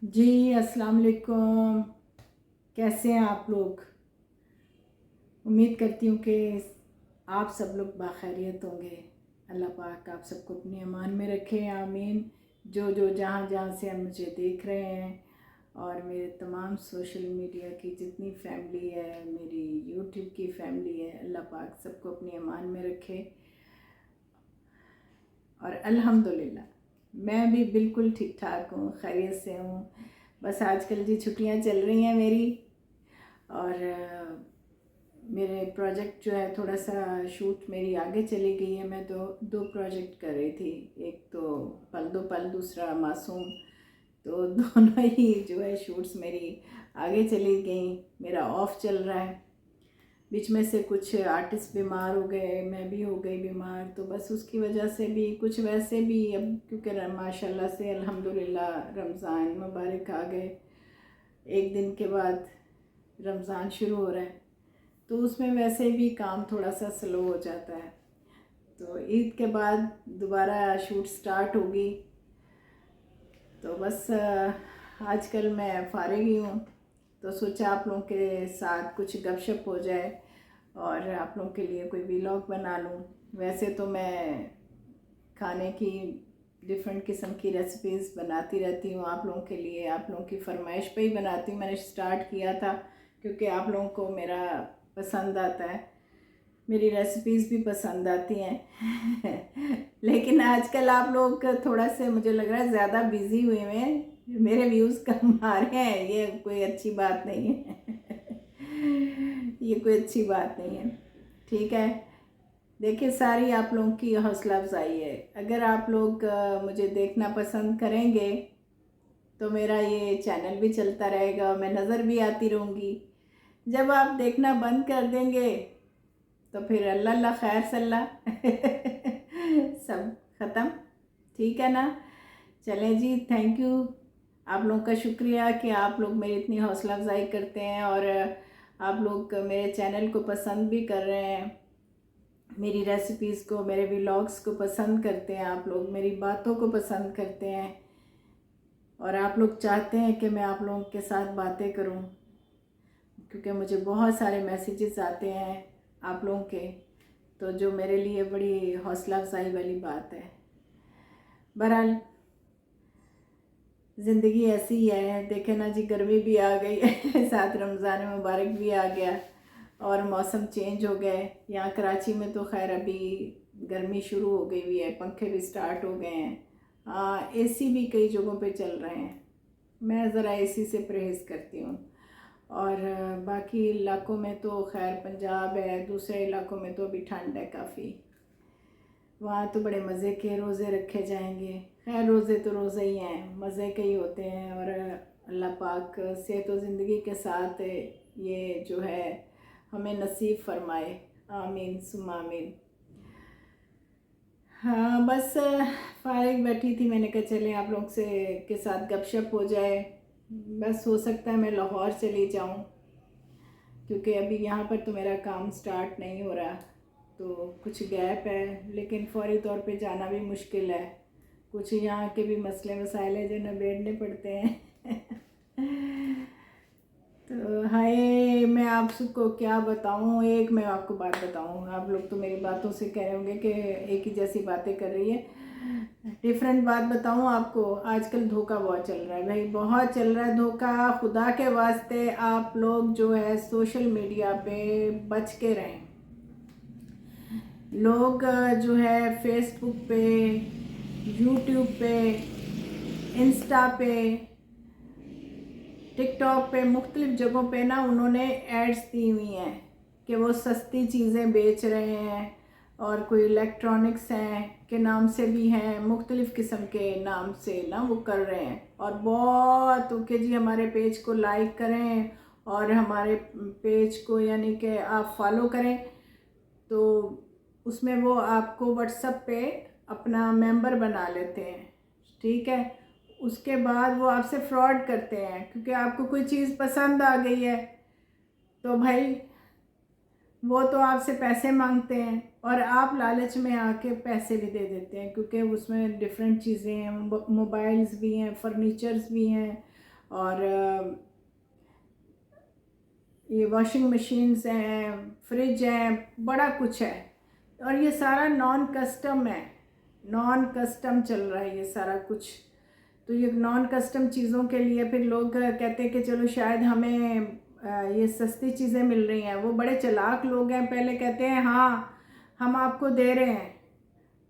जी, अस्सलाम वालेकुम। कैसे हैं आप लोग? उम्मीद करती हूँ कि आप सब लोग बाखैरियत होंगे। अल्लाह पाक आप सबको अपनी अमान में रखे, आमीन। जो जो जहाँ जहाँ से हम मुझे देख रहे हैं और मेरे तमाम सोशल मीडिया की जितनी फैमिली है, मेरी यूट्यूब की फैमिली है, अल्लाह पाक सबको अपनी अमान में रखे। और अल्हम्दुलिल्लाह मैं भी बिल्कुल ठीक ठाक हूँ, खैरियत से हूँ। बस आजकल जी छुट्टियाँ चल रही हैं मेरी, और मेरे प्रोजेक्ट जो है थोड़ा सा शूट मेरी आगे चली गई है। मैं तो दो प्रोजेक्ट कर रही थी, एक तो पल दो पल, दूसरा मासूम। तो दोनों ही जो है शूट्स मेरी आगे चली गई। मेरा ऑफ चल रहा है। बीच में से कुछ आर्टिस्ट बीमार हो गए, मैं भी हो गई बीमार, तो बस उसकी वजह से भी कुछ वैसे भी अब क्योंकि माशाल्लाह से अल्हम्दुलिल्लाह रमज़ान मुबारक आ गए, एक दिन के बाद रमज़ान शुरू हो रहा है, तो उसमें वैसे भी काम थोड़ा सा स्लो हो जाता है। तो ईद के बाद दोबारा शूट स्टार्ट होगी। तो बस आजकल मैं फारिग ही हूँ, तो सोचा आप लोगों के साथ कुछ गपशप हो जाए और आप लोगों के लिए कोई व्लॉग बना लूँ। वैसे तो मैं खाने की डिफरेंट किस्म की रेसिपीज़ बनाती रहती हूँ आप लोगों के लिए, आप लोगों की फरमाइश पे ही बनाती हूँ। मैंने स्टार्ट किया था क्योंकि आप लोगों को मेरा पसंद आता है, मेरी रेसिपीज़ भी पसंद आती हैं लेकिन आजकल आप लोग थोड़ा से मुझे लग रहा है ज़्यादा बिज़ी हुए हैं, मेरे व्यूज़ कम आ रहे हैं। ये कोई अच्छी बात नहीं है ये कोई अच्छी बात नहीं है। ठीक है, देखिए सारी आप लोगों की हौसला अफजाई है। अगर आप लोग मुझे देखना पसंद करेंगे तो मेरा ये चैनल भी चलता रहेगा, मैं नज़र भी आती रहूँगी। जब आप देखना बंद कर देंगे तो फिर अल्लाह अल्लाह खैर सल्ला सब ख़त्म। ठीक है ना? चलें जी, थैंक यू। आप लोगों का शुक्रिया कि आप लोग मेरी इतनी हौसला अफजाई करते हैं और आप लोग मेरे चैनल को पसंद भी कर रहे हैं, मेरी रेसिपीज़ को, मेरे व्लॉग्स को पसंद करते हैं, आप लोग मेरी बातों को पसंद करते हैं और आप लोग चाहते हैं कि मैं आप लोगों के साथ बातें करूं, क्योंकि मुझे बहुत सारे मैसेजेस आते हैं आप लोगों के, तो जो मेरे लिए बड़ी हौसला अफजाई वाली बात है। बहरहाल ज़िंदगी ऐसी ही है, देखे ना जी, गर्मी भी आ गई है साथ रमज़ान मुबारक भी आ गया और मौसम चेंज हो गए। यहाँ कराची में तो खैर अभी गर्मी शुरू हो गई हुई है, पंखे भी स्टार्ट हो गए हैं। हाँ, एसी भी कई जगहों पे चल रहे हैं। मैं ज़रा एसी से परहेज़ करती हूँ। और बाकी इलाकों में तो खैर पंजाब है, दूसरे इलाकों में तो अभी ठंड है काफ़ी, वहाँ तो बड़े मज़े के रोज़े रखे जाएंगे। खैर रोज़े तो रोज़े ही हैं, मज़े के ही होते हैं और अल्लाह पाक सेहत व ज़िंदगी के साथ ये जो है हमें नसीब फरमाए, आमीन सुम्मा आमीन। हाँ बस फारिग बैठी थी, मैंने कहा चले आप लोग से के साथ गपशप हो जाए। बस हो सकता है मैं लाहौर चली जाऊँ, क्योंकि अभी यहाँ पर तो मेरा काम स्टार्ट नहीं हो रहा, तो कुछ गैप है, लेकिन फौरी तौर पे जाना भी मुश्किल है। कुछ यहाँ के भी मसले मसाइल हैं जो निबेड़ने पड़ते हैं तो हाय, मैं आप सबको क्या बताऊँ। एक मैं आपको बात बताऊँ, आप लोग तो मेरी बातों से कह रहे होंगे कि एक ही जैसी बातें कर रही है। डिफरेंट बात बताऊँ आपको, आजकल धोखा बहुत चल रहा है भाई, बहुत चल रहा है धोखा। खुदा के वास्ते आप लोग जो है सोशल मीडिया पे बच के रहें। लोग जो है फेसबुक पे, यूट्यूब पे, इंस्टा पे, टिकटॉक पे, मुख्तलिफ़ जगहों पे ना उन्होंने एड्स दी हुई हैं कि वो सस्ती चीज़ें बेच रहे हैं और कोई इलेक्ट्रॉनिक्स हैं के नाम से भी हैं, मुख्तलिफ़ किस्म के नाम से ना वो कर रहे हैं। और बहुत ओके जी, हमारे पेज को लाइक करें और हमारे पेज को यानी कि आप फॉलो करें, तो उसमें वो आपको व्हाट्सएप पे अपना मेंबर बना लेते हैं। ठीक है, उसके बाद वो आपसे फ्रॉड करते हैं, क्योंकि आपको कोई चीज़ पसंद आ गई है तो भाई वो तो आपसे पैसे मांगते हैं और आप लालच में आके पैसे भी दे देते हैं, क्योंकि उसमें डिफरेंट चीज़ें हैं, मोबाइल्स भी हैं, फर्नीचर्स भी हैं और ये वॉशिंग मशीन्स हैं, फ्रिज हैं, बड़ा कुछ है। और ये सारा नॉन कस्टम है, नॉन कस्टम चल रहा है ये सारा कुछ। तो ये नॉन कस्टम चीज़ों के लिए फिर लोग कहते हैं कि चलो शायद हमें ये सस्ती चीज़ें मिल रही हैं। वो बड़े चालाक लोग हैं, पहले कहते हैं हाँ हम आपको दे रहे हैं,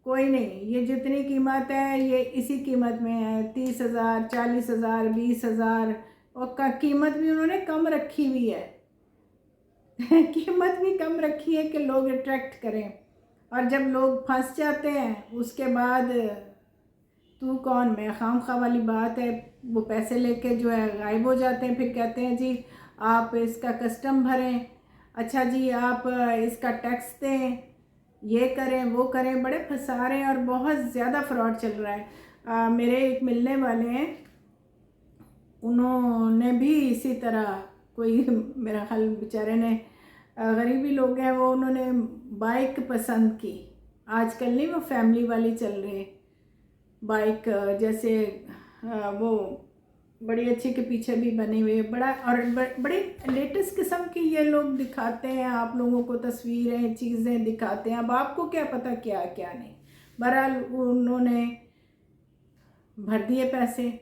कोई नहीं, ये जितनी कीमत है ये इसी कीमत में है, 30,000, 40,000, 20,000। और कीमत भी उन्होंने कम रखी हुई है कीमत भी कम रखी है कि लोग अट्रैक्ट करें। और जब लोग फंस जाते हैं उसके बाद तू कौन मैं खामखा वाली बात है, वो पैसे लेके जो है गायब हो जाते हैं। फिर कहते हैं जी आप इसका कस्टम भरें, अच्छा जी आप इसका टैक्स दें, ये करें वो करें, बड़े फंसा रहे हैं और बहुत ज़्यादा फ्रॉड चल रहा है। मेरे एक मिलने वाले हैं, उन्होंने भी इसी तरह कोई मेरा ख्याल बेचारे ने, गरीबी लोग हैं वो, उन्होंने बाइक पसंद की। आजकल नहीं वो फैमिली वाली चल रही बाइक, जैसे वो बड़ी अच्छी के पीछे भी बनी हुई है, बड़ा और बड़े लेटेस्ट किस्म की ये लोग दिखाते हैं आप लोगों को, तस्वीरें चीज़ें दिखाते हैं। अब आपको क्या पता क्या क्या नहीं। बहरहाल उन्होंने भर दिए पैसे।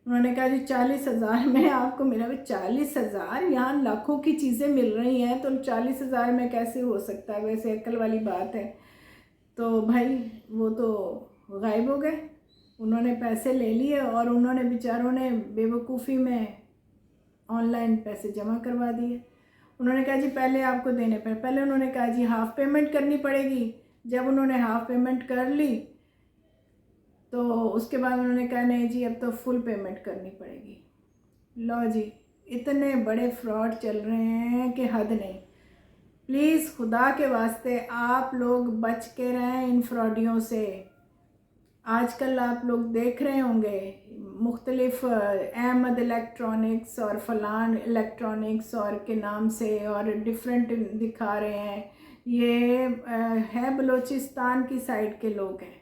उन्होंने कहा जी 40,000 में आपको मिला। भाई 40,000, यहाँ लाखों की चीज़ें मिल रही हैं तो 40,000 में कैसे हो सकता है? वैसे अक्ल वाली बात है। तो भाई वो तो गायब हो गए, उन्होंने पैसे ले लिए और उन्होंने बेचारों ने बेवकूफ़ी में ऑनलाइन पैसे जमा करवा दिए। उन्होंने कहा जी पहले आपको देने पहले उन्होंने कहा जी हाफ़ पेमेंट करनी पड़ेगी। जब उन्होंने हाफ़ पेमेंट कर ली तो उसके बाद उन्होंने कहा नहीं जी अब तो फुल पेमेंट करनी पड़ेगी। लो जी, इतने बड़े फ्रॉड चल रहे हैं कि हद नहीं। प्लीज़ खुदा के वास्ते आप लोग बच के रहें इन फ्रॉडियों से। आजकल आप लोग देख रहे होंगे मुख्तलिफ अहमद इलेक्ट्रॉनिक्स और फलान इलेक्ट्रॉनिक्स और के नाम से और डिफरेंट दिखा रहे हैं। ये है बलूचिस्तान की साइड के लोग हैं,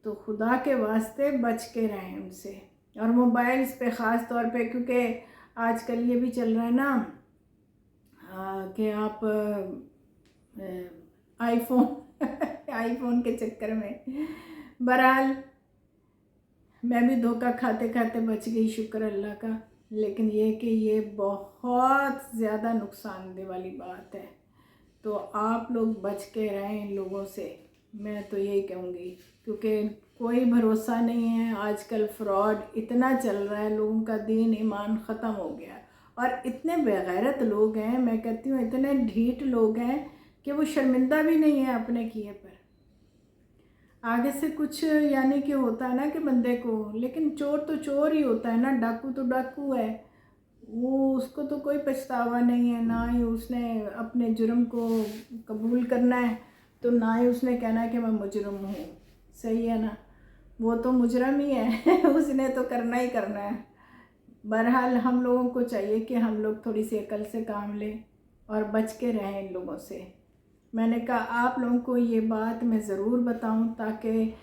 तो खुदा के वास्ते बच के रहें उनसे। और मोबाइल्स पे ख़ास तौर पे, क्योंकि आजकल ये भी चल रहा है ना कि आप आईफोन के चक्कर में। बहरहाल मैं भी धोखा खाते खाते बच गई, शुक्र अल्लाह का। लेकिन ये कि ये बहुत ज़्यादा नुकसानदेह वाली बात है, तो आप लोग बच के रहें इन लोगों से, मैं तो यही कहूँगी। क्योंकि कोई भरोसा नहीं है, आजकल फ्रॉड इतना चल रहा है, लोगों का दीन ईमान ख़त्म हो गया। और इतने बेगैरत लोग हैं, मैं कहती हूँ इतने ढीठ लोग हैं कि वो शर्मिंदा भी नहीं है अपने किए पर। आगे से कुछ यानी कि होता है ना कि बंदे को, लेकिन चोर तो चोर ही होता है ना, डाकू तो डाकू है, वो उसको तो कोई पछतावा नहीं है, ना ही उसने अपने जुर्म को कबूल करना है, तो ना ही उसने कहना है कि मैं मुजरिम हूँ। सही है ना, वो तो मुजरिम ही है उसने तो करना ही करना है। बहरहाल हम लोगों को चाहिए कि हम लोग थोड़ी सी अकल से काम लें और बच के रहें इन लोगों से। मैंने कहा आप लोगों को ये बात मैं ज़रूर बताऊं, ताकि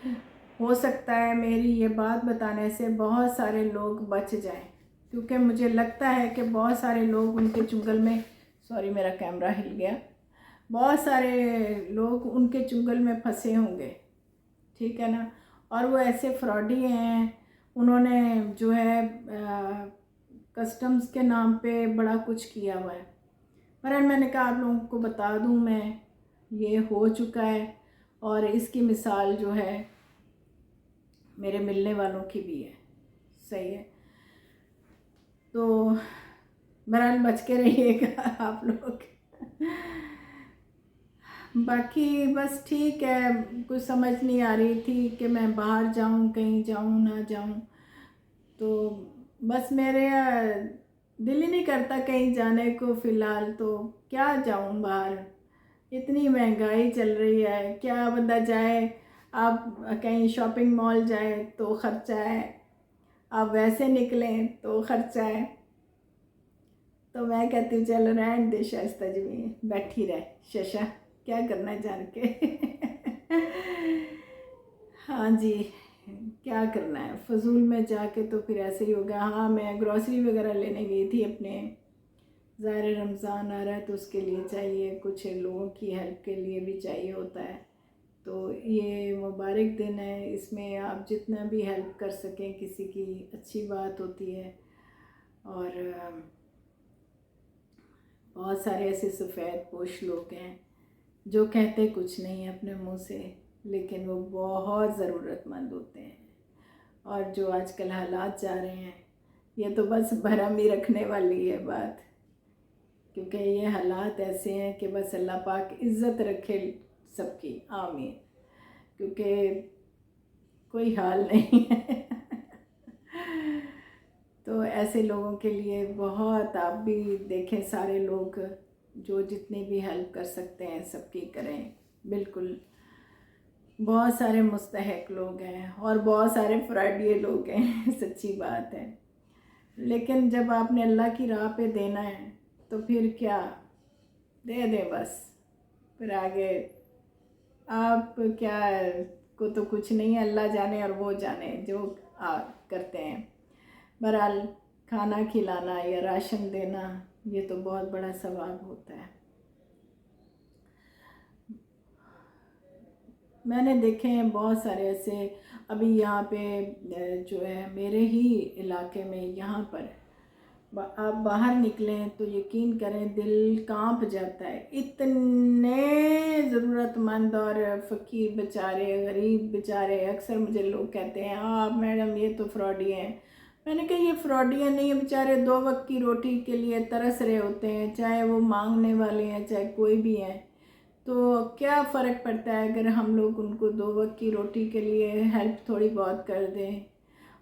हो सकता है मेरी ये बात बताने से बहुत सारे लोग बच जाएं। क्योंकि मुझे लगता है कि बहुत सारे लोग उनके चुंगल में, सॉरी मेरा कैमरा हिल गया, बहुत सारे लोग उनके चुंगल में फंसे होंगे, ठीक है ना। और वो ऐसे फ्रॉडी हैं, उन्होंने जो है कस्टम्स के नाम पे बड़ा कुछ किया हुआ है। पर मैंने कहा आप लोगों को बता दूं, मैं ये हो चुका है और इसकी मिसाल जो है मेरे मिलने वालों की भी है। सही है, तो बहरहाल बच के रहिएगा आप लोग। बाकी बस ठीक है, कुछ समझ नहीं आ रही थी कि मैं बाहर जाऊं, कहीं जाऊं ना जाऊं, तो बस मेरे दिल ही नहीं करता कहीं जाने को फ़िलहाल। तो क्या जाऊं बाहर, इतनी महंगाई चल रही है, क्या बंदा जाए। आप कहीं शॉपिंग मॉल जाए तो ख़र्चा है, आप वैसे निकलें तो ख़र्चा है। तो मैं कहती हूँ चलो रहने दे शाइस्ता जी, में बैठी रहे क्या करना है जान के हाँ जी, क्या करना है फजूल में जाके, तो फिर ऐसे ही होगा। हाँ, मैं ग्रॉसरी वगैरह लेने गई थी अपने, ज़ाहिर रमज़ान आ रहा है तो उसके लिए चाहिए, कुछ लोगों की हेल्प के लिए भी चाहिए होता है। तो ये मुबारक दिन है, इसमें आप जितना भी हेल्प कर सकें किसी की अच्छी बात होती है। और बहुत सारे ऐसे सफ़ेद पोश लोग हैं जो कहते कुछ नहीं है अपने मुंह से, लेकिन वो बहुत ज़रूरतमंद होते हैं। और जो आजकल हालात जा रहे हैं, ये तो बस भरम ही रखने वाली है बात, क्योंकि ये हालात ऐसे हैं कि बस अल्लाह पाक इज़्ज़त रखे सबकी, आमीन। क्योंकि कोई हाल नहीं है तो ऐसे लोगों के लिए बहुत, आप भी देखें, सारे लोग जो जितनी भी हेल्प कर सकते हैं सबकी करें, बिल्कुल। बहुत सारे मुस्तहक लोग हैं और बहुत सारे फ्रॉडिये लोग हैं सच्ची बात है। लेकिन जब आपने अल्लाह की राह पे देना है तो फिर क्या, दे दे बस, फिर आगे आप क्या को तो कुछ नहीं है, अल्लाह जाने और वो जाने जो करते हैं। बहरहाल, खाना खिलाना या राशन देना ये तो बहुत बड़ा सवाब होता है। मैंने देखे हैं बहुत सारे ऐसे, अभी यहाँ पे जो है मेरे ही इलाके में, यहाँ पर आप बाहर निकलें तो यकीन करें दिल कांप जाता है। इतने ज़रूरतमंद और फ़कीर बेचारे, गरीब बेचारे, अक्सर मुझे लोग कहते हैं आप मैडम ये तो फ्रॉडिये हैं। मैंने कहा ये फ्रॉडिये नहीं है, बेचारे 2 वक्त की रोटी के लिए तरस रहे होते हैं, चाहे वो मांगने वाले हैं चाहे कोई भी हैं। तो क्या फ़र्क पड़ता है अगर हम लोग उनको 2 वक्त की रोटी के लिए हेल्प थोड़ी बहुत कर दें।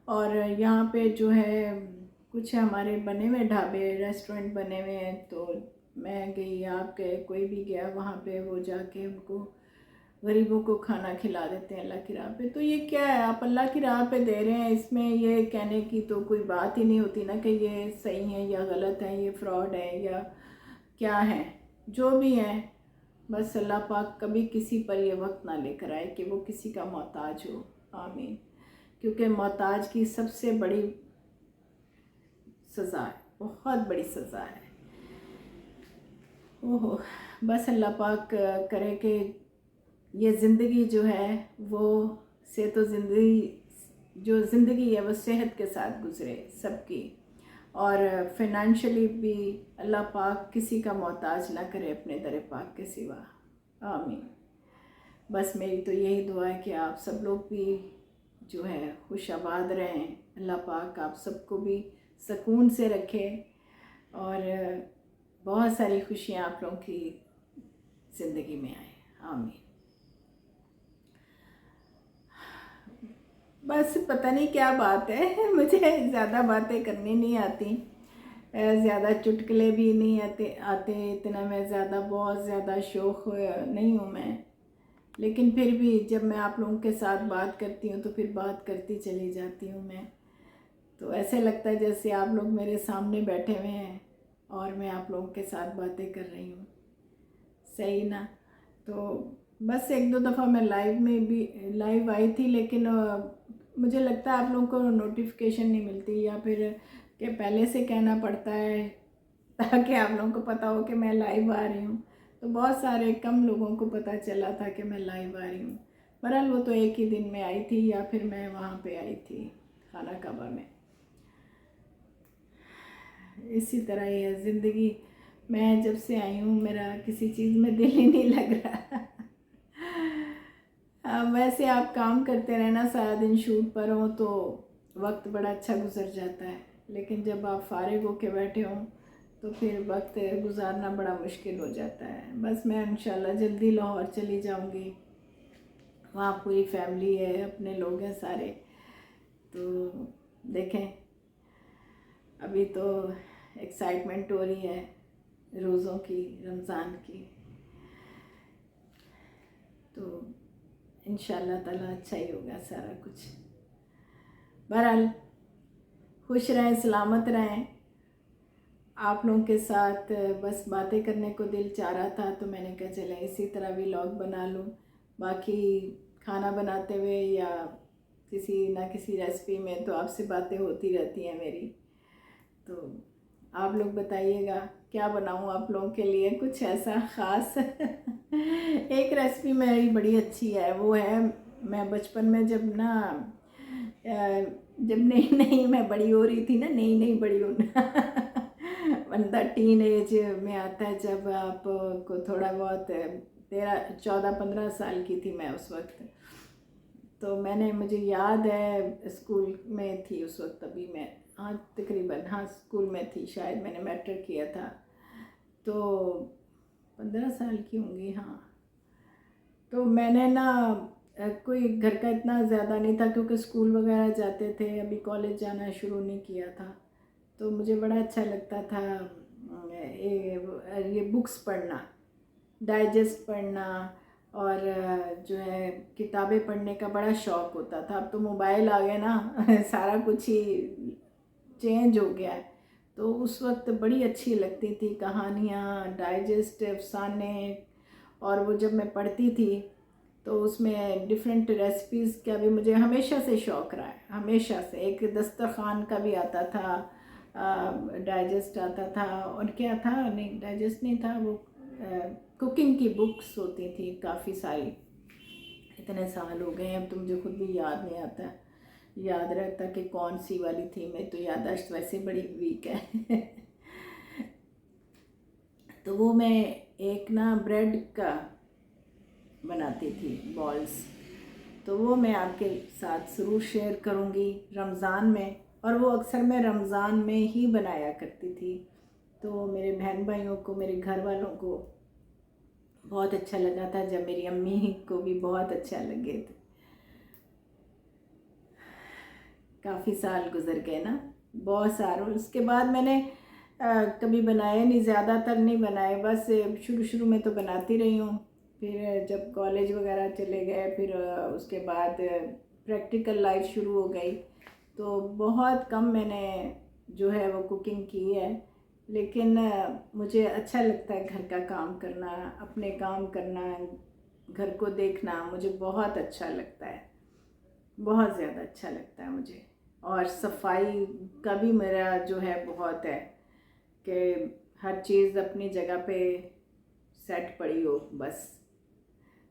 और यहाँ पे जो है कुछ हमारे बने हुए ढाबे, रेस्टोरेंट बने हुए हैं, तो मैं गई, आप गए, कोई भी गया वहाँ पे, वो जाके उनको गरीबों को खाना खिला देते हैं अल्लाह की राह पे। तो ये क्या है, आप अल्लाह की राह पे दे रहे हैं, इसमें ये कहने की तो कोई बात ही नहीं होती ना कि ये सही है या गलत है, ये फ्रॉड है या क्या है। जो भी है, बस अल्लाह पाक कभी किसी पर ये वक्त ना लेकर आए कि वो किसी का मोहताज हो, आमीन। क्योंकि मोहताज की सबसे बड़ी सज़ा है, बहुत बड़ी सज़ा है। ओहो, बस अल्लाह पाक करे कि ये ज़िंदगी जो है वो से तो जो ज़िंदगी है वो सेहत के साथ गुज़रे सबकी, और फिनेंशियली भी अल्लाह पाक किसी का मोहताज ना करे अपने दर पाक के सिवा, आमीन। बस मेरी तो यही दुआ है कि आप सब लोग भी जो है खुश आबाद रहें, अल्लाह पाक आप सबको भी सुकून से रखे और बहुत सारी खुशियाँ आप लोगों की ज़िंदगी में आए, आमीन। बस पता नहीं क्या बात है मुझे ज़्यादा बातें करनी नहीं आती, ज़्यादा चुटकुले भी नहीं आते इतना मैं ज़्यादा बहुत ज़्यादा शौक नहीं हूँ मैं। लेकिन फिर भी जब मैं आप लोगों के साथ बात करती हूँ तो फिर बात करती चली जाती हूँ मैं। तो ऐसे लगता है जैसे आप लोग मेरे सामने बैठे हुए हैं और मैं आप लोगों के साथ बातें कर रही हूँ, सही ना। तो बस 1-2 दफ़ा मैं लाइव आई थी, लेकिन मुझे लगता है आप लोगों को नोटिफिकेशन नहीं मिलती, या फिर कि पहले से कहना पड़ता है ताकि आप लोगों को पता हो कि मैं लाइव आ रही हूँ। तो बहुत सारे कम लोगों को पता चला था कि मैं लाइव आ रही हूँ। बहरहाल वो तो एक ही दिन में आई थी, या फिर मैं वहाँ पे आई थी खाना काबा में। इसी तरह ही है ज़िंदगी। मैं जब से आई हूँ मेरा किसी चीज़ में दिल ही नहीं लग रहा वैसे आप काम करते रहना, सारा दिन शूट पर हो तो वक्त बड़ा अच्छा गुजर जाता है, लेकिन जब आप फारिग होके बैठे हों तो फिर वक्त गुजारना बड़ा मुश्किल हो जाता है। बस मैं इंशाल्लाह जल्दी लाहौर चली जाऊंगी, वहाँ पूरी फैमिली है, अपने लोग हैं सारे। तो देखें, अभी तो एक्साइटमेंट हो रही है रोज़ों की, रमज़ान की, तो इंशाल्लाह ताला अच्छा ही होगा सारा कुछ। बहरहाल खुश रहें, सलामत रहें। आप लोगों के साथ बस बातें करने को दिल चाह रहा था, तो मैंने कहा चले इसी तरह व्लॉग बना लूँ। बाकी खाना बनाते हुए या किसी ना किसी रेसिपी में तो आपसे बातें होती रहती हैं मेरी। तो आप लोग बताइएगा क्या बनाऊं आप लोगों के लिए कुछ ऐसा ख़ास। एक रेसिपी मेरी बड़ी अच्छी है, वो है मैं बचपन में जब ना जब नई नई मैं बड़ी हो रही थी ना, नई नई बड़ी होना बंदा टीन एज में आता है, जब आपको थोड़ा बहुत 13 14 15 साल की थी मैं उस वक्त। तो मुझे याद है स्कूल में थी उस वक्त, अभी मैं हाँ तकरीबन हाँ स्कूल में थी, शायद मैंने मैट्रिक किया था, तो 15 साल की होंगी हाँ। तो मैंने ना कोई घर का इतना ज़्यादा नहीं था क्योंकि स्कूल वगैरह जाते थे, अभी कॉलेज जाना शुरू नहीं किया था। तो मुझे बड़ा अच्छा लगता था ये बुक्स पढ़ना, डाइजेस्ट पढ़ना, और जो है किताबें पढ़ने का बड़ा शौक़ होता था। अब तो मोबाइल आ गए ना सारा कुछ ही चेंज हो गया है। तो उस वक्त बड़ी अच्छी लगती थी कहानियाँ, डाइजेस्ट, अफसाने। और वो जब मैं पढ़ती थी तो उसमें डिफरेंट रेसिपीज़ का भी मुझे हमेशा से शौक़ रहा है, हमेशा से। एक दस्तरखान का भी आता था, डाइजेस्ट आता था, और क्या था, नहीं डाइजेस्ट नहीं था, वो कुकिंग की बुक्स होती थी काफ़ी सारी। इतने साल हो गए अब तो मुझे खुद भी याद नहीं आता, याद रहता कि कौन सी वाली थी। मैं तो याददाश्त वैसे बड़ी वीक है तो वो मैं एक ना ब्रेड का बनाती थी बॉल्स, तो वो मैं आपके साथ ज़रूर शेयर करूँगी रमज़ान में। और वो अक्सर मैं रमज़ान में ही बनाया करती थी, तो मेरे बहन भाइयों को, मेरे घर वालों को बहुत अच्छा लगा था, जब मेरी अम्मी को भी बहुत अच्छा लगे थे। काफ़ी साल गुज़र गए ना, बहुत सारों। उसके बाद मैंने कभी बनाए नहीं, ज़्यादातर नहीं बनाए, बस शुरू शुरू में तो बनाती रही हूँ। फिर जब कॉलेज वगैरह चले गए, फिर उसके बाद प्रैक्टिकल लाइफ शुरू हो गई, तो बहुत कम मैंने जो है वो कुकिंग की है। लेकिन मुझे अच्छा लगता है घर का काम करना, अपने काम करना, घर को देखना मुझे बहुत अच्छा लगता है, बहुत ज़्यादा अच्छा लगता है मुझे। और सफाई का भी मेरा जो है बहुत है कि हर चीज़ अपनी जगह पे सेट पड़ी हो, बस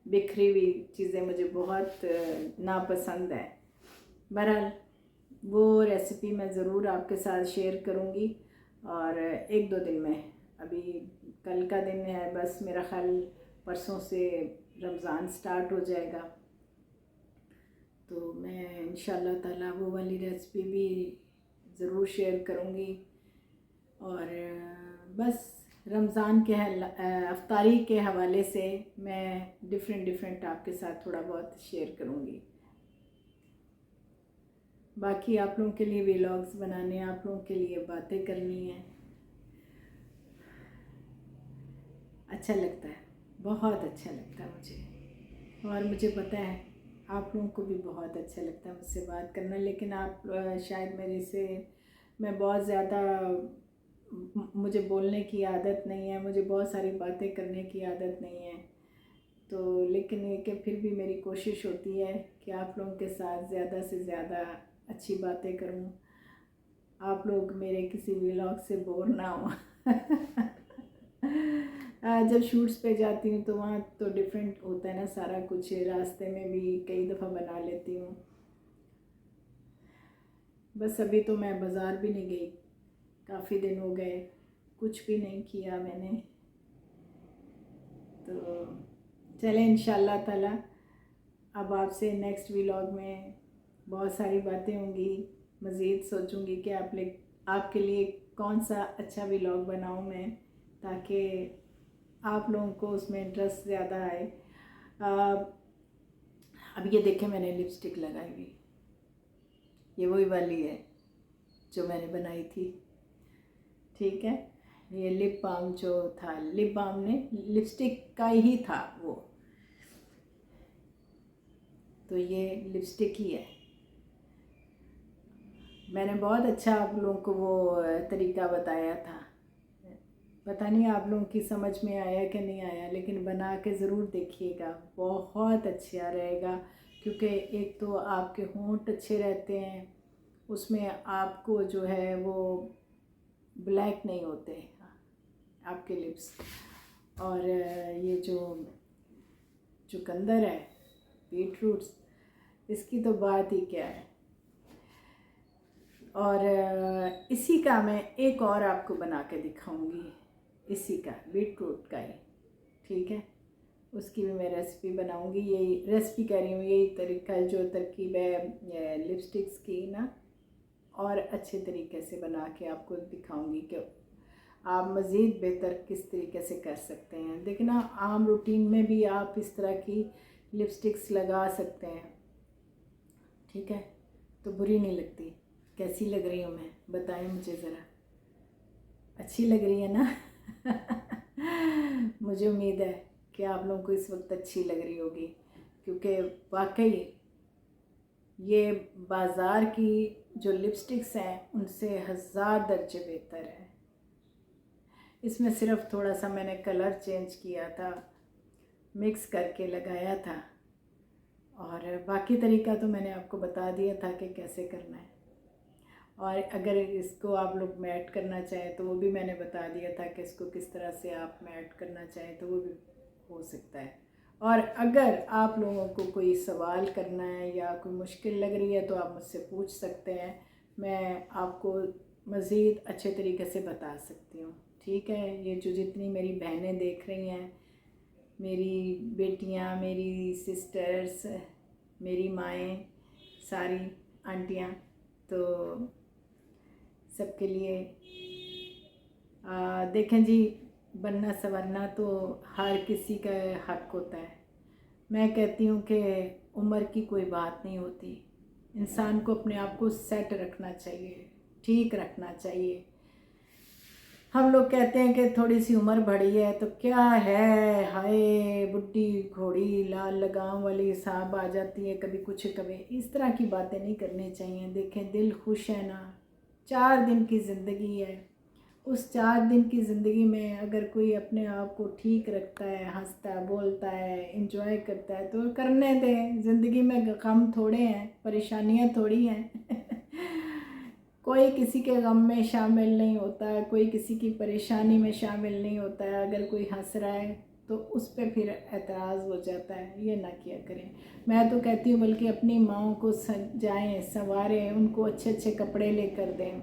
बिखरी हुई चीज़ें मुझे बहुत नापसंद है। बहरहाल वो रेसिपी मैं ज़रूर आपके साथ शेयर करूँगी, और एक दो दिन में, अभी कल का दिन है, बस मेरा ख्याल परसों से रमज़ान स्टार्ट हो जाएगा, तो मैं इंशाल्लाह ताला वो वाली रेसिपी भी ज़रूर शेयर करूँगी। और बस रमज़ान के अफ्तारी के हवाले से मैं डिफरेंट आपके साथ थोड़ा बहुत शेयर करूँगी। बाकी आप लोगों के लिए व्लॉग्स बनाने, आप लोगों के लिए बातें करनी है, अच्छा लगता है, बहुत अच्छा लगता है मुझे। और मुझे पता है आप लोगों को भी बहुत अच्छा लगता है मुझसे बात करना, लेकिन आप शायद मेरे से, मैं बहुत ज़्यादा, मुझे बोलने की आदत नहीं है, मुझे बहुत सारी बातें करने की आदत नहीं है। तो लेकिन ये कि फिर भी मेरी कोशिश होती है कि आप लोगों के साथ ज़्यादा से ज़्यादा अच्छी बातें करूं, आप लोग मेरे किसी व्लॉग से बोर ना हो जब शूट्स पे जाती हूँ तो वहाँ तो डिफरेंट होता है ना सारा कुछ, रास्ते में भी कई दफ़ा बना लेती हूँ। बस अभी तो मैं बाज़ार भी नहीं गई, काफ़ी दिन हो गए, कुछ भी नहीं किया मैंने। तो चलें इंशाल्लाह ताला अब आपसे नेक्स्ट व्लॉग में बहुत सारी बातें होंगी, मज़ीद सोचूंगी कि आपके लिए कौन सा अच्छा व्लॉग बनाऊं मैं, ताकि आप लोगों को उसमें इंटरेस्ट ज़्यादा आए। अब ये देखें मैंने लिपस्टिक लगाई हुई, ये वही वाली है जो मैंने बनाई थी, ठीक है। ये लिप बाम जो था, लिप बाम ने लिपस्टिक का ही था वो, तो ये लिपस्टिक ही है। मैंने बहुत अच्छा आप लोगों को वो तरीका बताया था, पता नहीं आप लोगों की समझ में आया कि नहीं आया, लेकिन बना के ज़रूर देखिएगा, बहुत अच्छा रहेगा। क्योंकि एक तो आपके होंठ अच्छे रहते हैं, उसमें आपको जो है वो ब्लैक नहीं होते आपके लिप्स। और ये जो चुकंदर है, बीटरूट्स, इसकी तो बात ही क्या है। और इसी का मैं एक और आपको बना के दिखाऊंगी, इसी का बीटरूट का ही, ठीक है। उसकी भी मैं रेसिपी बनाऊंगी। यही रेसिपी कह रही हूँ, यही तरीका जो तरकीब है लिपस्टिक्स की ना, और अच्छे तरीके से बना के आपको दिखाऊंगी कि आप मज़ीद बेहतर किस तरीके से कर सकते हैं। देखना, आम रूटीन में भी आप इस तरह की लिपस्टिक्स लगा सकते हैं, ठीक है। तो बुरी नहीं लगती। कैसी लग रही हूँ मैं, बताएं मुझे ज़रा। अच्छी लग रही है ना? मुझे उम्मीद है कि आप लोगों को इस वक्त अच्छी लग रही होगी, क्योंकि वाकई ये बाज़ार की जो लिपस्टिक्स हैं उनसे 1000 दर्जे बेहतर है। इसमें सिर्फ थोड़ा सा मैंने कलर चेंज किया था, मिक्स करके लगाया था, और बाकी तरीका तो मैंने आपको बता दिया था कि कैसे करना है। और अगर इसको आप लोग मैट करना चाहें तो वो भी मैंने बता दिया था कि इसको किस तरह से आप मैट करना चाहें तो वो भी हो सकता है। और अगर आप लोगों को कोई सवाल करना है या कोई मुश्किल लग रही है तो आप मुझसे पूछ सकते हैं, मैं आपको मज़ीद अच्छे तरीके से बता सकती हूँ, ठीक है। ये जो जितनी मेरी बहनें देख रही हैं, मेरी बेटियाँ, मेरी सिस्टर्स, मेरी माएँ, सारी आंटियाँ, तो सबके लिए देखें जी, बनना संवरना तो हर किसी का हक होता है। मैं कहती हूँ कि उम्र की कोई बात नहीं होती, इंसान को अपने आप को सेट रखना चाहिए, ठीक रखना चाहिए। हम लोग कहते हैं कि थोड़ी सी उम्र बढ़ी है तो क्या है, हाय बुढ़ी घोड़ी लाल लगाम वाली साहब आ जाती है, कभी कुछ कभी इस तरह की बातें नहीं करनी चाहिए। देखें, दिल खुश है ना, 4 दिन की ज़िंदगी है, उस 4 दिन की ज़िंदगी में अगर कोई अपने आप को ठीक रखता है, हंसता बोलता है, इंजॉय करता है तो करने दें। ज़िंदगी में गम थोड़े हैं, परेशानियां थोड़ी हैं। कोई किसी के गम में शामिल नहीं होता है, कोई किसी की परेशानी में शामिल नहीं होता है। अगर कोई हंस रहा है तो उस पर फिर एतराज़ हो जाता है, ये ना किया करें। मैं तो कहती हूँ बल्कि अपनी माँओं को सजाएं, संवारें, उनको अच्छे अच्छे कपड़े लेकर दें,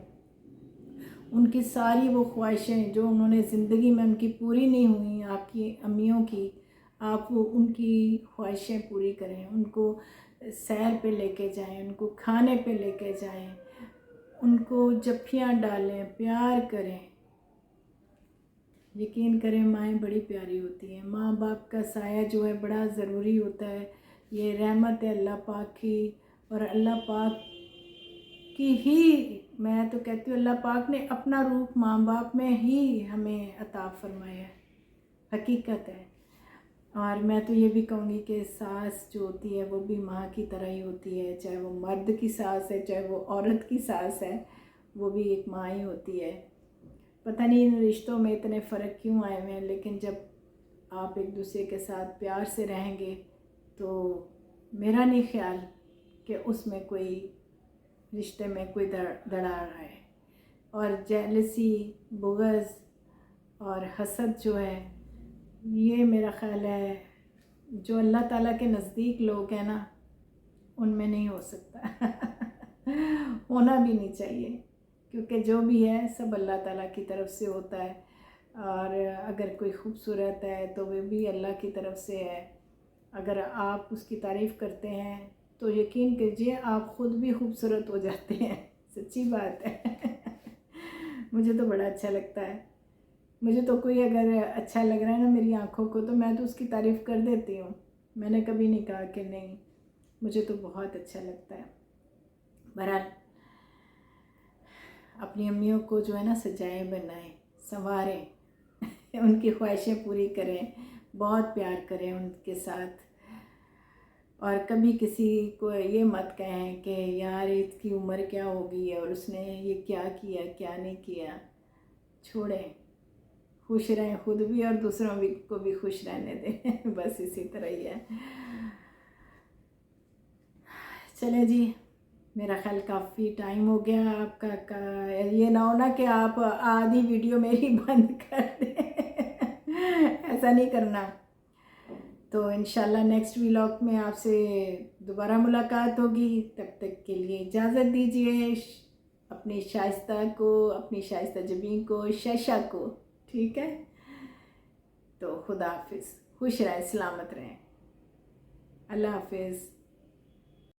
उनकी सारी वो ख्वाहिशें जो उन्होंने ज़िंदगी में उनकी पूरी नहीं हुई, आपकी अम्मियों की, आप वो उनकी ख्वाहिशें पूरी करें। उनको सैर पे लेके जाएं, उनको खाने पे लेके जाएं, उनको जफ्फियाँ डालें, प्यार करें। यकीन करें, माएँ बड़ी प्यारी होती हैं। माँ बाप का साया जो है बड़ा ज़रूरी होता है। ये रहमत है अल्लाह पाक की, और अल्लाह पाक की ही, मैं तो कहती हूँ अल्लाह पाक ने अपना रूप माँ बाप में ही हमें अता फरमाया है, हकीकत है। और मैं तो ये भी कहूँगी कि सास जो होती है वो भी माँ की तरह ही होती है, चाहे वो मर्द की सास है चाहे वो औरत की सास है, वो भी एक माँ ही होती है। पता नहीं इन रिश्तों में इतने फ़र्क क्यों आए हुए हैं, लेकिन जब आप एक दूसरे के साथ प्यार से रहेंगे तो मेरा नहीं ख्याल कि उसमें कोई रिश्ते में कोई दरार आए। और जेलसी, बुग़्ज़ और हसद जो है, ये मेरा ख़्याल है जो अल्लाह ताला के नज़दीक लोग हैं ना, उनमें नहीं हो सकता। होना भी नहीं चाहिए, क्योंकि जो भी है सब अल्लाह ताला की तरफ से होता है। और अगर कोई खूबसूरत है तो वो भी अल्लाह की तरफ से है। अगर आप उसकी तारीफ़ करते हैं तो यकीन कीजिए आप ख़ुद भी खूबसूरत हो जाते हैं। सच्ची बात है। मुझे तो बड़ा अच्छा लगता है। मुझे तो कोई अगर अच्छा लग रहा है ना मेरी आँखों को, तो मैं तो उसकी तारीफ़ कर देती हूँ। मैंने कभी नहीं कहा कि नहीं, मुझे तो बहुत अच्छा लगता है। बहरहाल, अपनी अम्मियों को जो है ना सजाएं, बनाएं, संवारें, उनकी ख्वाहिशें पूरी करें, बहुत प्यार करें उनके साथ। और कभी किसी को ये मत कहें कि यार इसकी उम्र क्या होगी है और उसने ये क्या किया क्या नहीं किया। छोड़ें, खुश रहें खुद भी और दूसरों भी को भी खुश रहने दें। बस इसी तरह ही है। चले जी, मेरा ख्याल काफ़ी टाइम हो गया आपका ये ना हो ना कि आप आधी वीडियो मेरी बंद कर दें ऐसा नहीं करना। तो इंशाल्लाह नेक्स्ट व्लॉग में आपसे दोबारा मुलाकात होगी। तब तक के लिए इजाज़त दीजिए अपनी शाइस्ता को, अपनी शाइस्ता जबीन को, शशा को। ठीक है, तो खुदा हाफिज़, खुश रहें, सलामत रहें, अल्लाह हाफिज़।